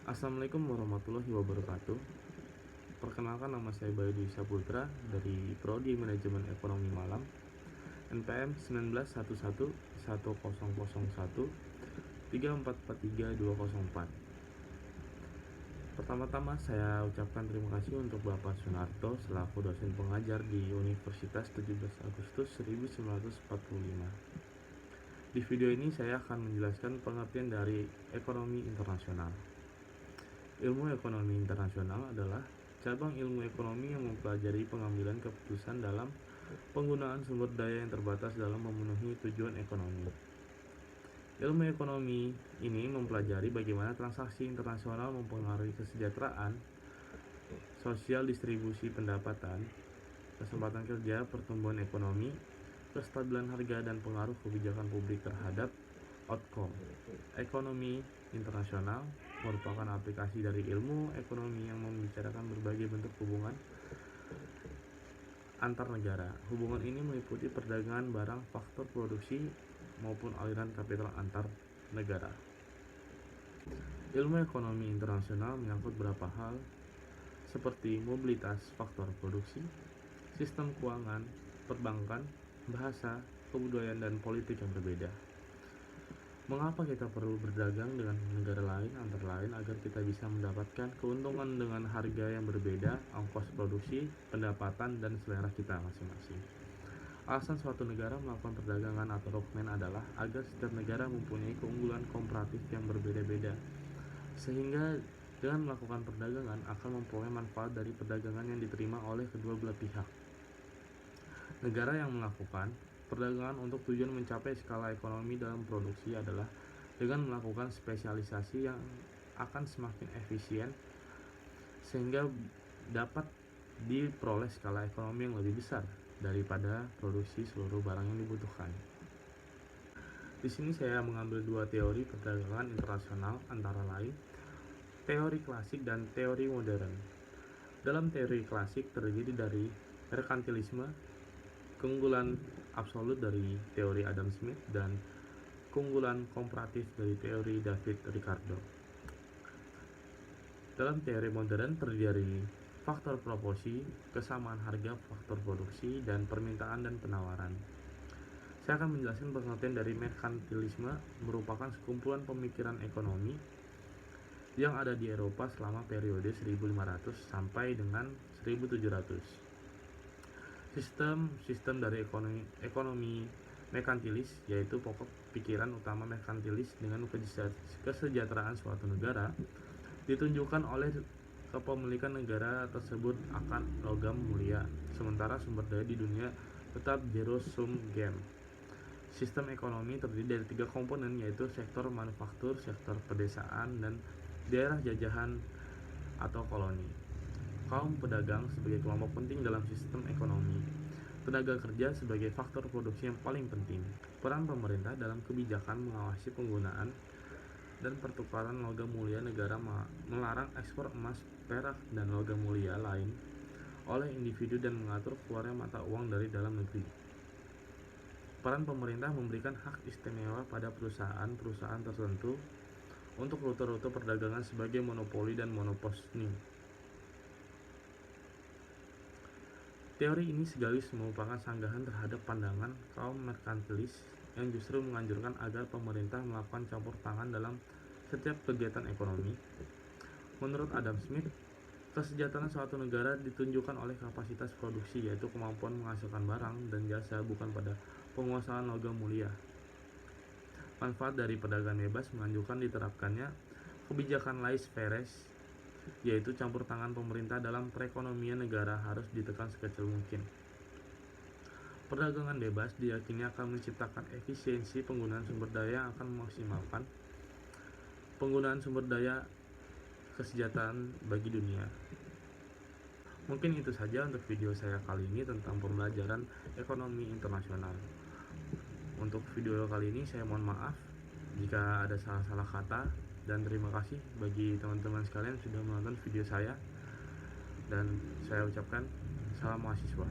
Assalamualaikum warahmatullahi wabarakatuh. Perkenalkan, nama saya Bayu Dwi Saputra dari Prodi Manajemen Ekonomi Malang, NPM 191111013443204. Pertama-tama saya ucapkan terima kasih untuk Bapak Sunarto selaku dosen pengajar di Universitas 17 Agustus 1945. Di video ini saya akan menjelaskan pengertian dari ekonomi internasional. Ilmu ekonomi internasional adalah cabang ilmu ekonomi yang mempelajari pengambilan keputusan dalam penggunaan sumber daya yang terbatas dalam memenuhi tujuan ekonomi. Ilmu ekonomi ini mempelajari bagaimana transaksi internasional mempengaruhi kesejahteraan, sosial, distribusi pendapatan, kesempatan kerja, pertumbuhan ekonomi, kestabilan harga, dan pengaruh kebijakan publik terhadap outcome. Ekonomi internasional merupakan aplikasi dari ilmu ekonomi yang membicarakan berbagai bentuk hubungan antar negara. Hubungan ini meliputi perdagangan barang, faktor produksi, maupun aliran kapital antar negara. Ilmu ekonomi internasional menyangkut beberapa hal seperti mobilitas faktor produksi, sistem keuangan, perbankan, bahasa, kebudayaan, dan politik yang berbeda. Mengapa kita perlu berdagang dengan negara lain antara lain agar kita bisa mendapatkan keuntungan dengan harga yang berbeda, ongkos produksi, pendapatan, dan selera kita masing-masing. Alasan suatu negara melakukan perdagangan atau dokumen adalah agar setiap negara mempunyai keunggulan komparatif yang berbeda-beda, sehingga dengan melakukan perdagangan akan memperoleh manfaat dari perdagangan yang diterima oleh kedua belah pihak. Negara yang melakukan perdagangan untuk tujuan mencapai skala ekonomi dalam produksi adalah dengan melakukan spesialisasi yang akan semakin efisien sehingga dapat diperoleh skala ekonomi yang lebih besar daripada produksi seluruh barang yang dibutuhkan. Di sini saya mengambil dua teori perdagangan internasional, antara lain teori klasik dan teori modern. Dalam teori klasik terdiri dari merkantilisme, keunggulan absolut dari teori Adam Smith, dan keunggulan komparatif dari teori David Ricardo. Dalam teori modern terdiri dari faktor proporsi, kesamaan harga, faktor produksi, dan permintaan dan penawaran. Saya akan menjelaskan pengertian dari merkantilisme. Merupakan sekumpulan pemikiran ekonomi yang ada di Eropa selama periode 1500 sampai dengan 1700. Sistem dari ekonomi merkantilis, yaitu pokok pikiran utama merkantilis dengan kesejahteraan suatu negara ditunjukkan oleh kepemilikan negara tersebut akan logam mulia, sementara sumber daya di dunia tetap zero sum game. Sistem ekonomi terdiri dari tiga komponen, yaitu sektor manufaktur, sektor pedesaan, dan daerah jajahan atau koloni. Kaum pedagang sebagai kelompok penting dalam sistem ekonomi, tenaga kerja sebagai faktor produksi yang paling penting, peran pemerintah dalam kebijakan mengawasi penggunaan dan pertukaran logam mulia, negara melarang ekspor emas, perak, dan logam mulia lain oleh individu dan mengatur keluarnya mata uang dari dalam negeri. Peran pemerintah memberikan hak istimewa pada perusahaan-perusahaan tertentu untuk rute-rute perdagangan sebagai monopoli dan monopsoni. Teori ini sekaligus merupakan sanggahan terhadap pandangan kaum merkantilis yang justru menganjurkan agar pemerintah melakukan campur tangan dalam setiap kegiatan ekonomi. Menurut Adam Smith, kesejahteraan suatu negara ditunjukkan oleh kapasitas produksi, yaitu kemampuan menghasilkan barang dan jasa, bukan pada penguasaan logam mulia. Manfaat dari perdagangan bebas menganjurkan diterapkannya kebijakan laissez-faire, yaitu campur tangan pemerintah dalam perekonomian negara harus ditekan sekecil mungkin. Perdagangan bebas diyakini akan menciptakan efisiensi penggunaan sumber daya yang akan memaksimalkan penggunaan sumber daya kesejahteraan bagi dunia. Mungkin itu saja untuk video saya kali ini tentang pembelajaran ekonomi internasional. Untuk video kali ini saya mohon maaf jika ada salah-salah kata, dan terima kasih bagi teman-teman sekalian sudah menonton video saya, dan saya ucapkan salam mahasiswa.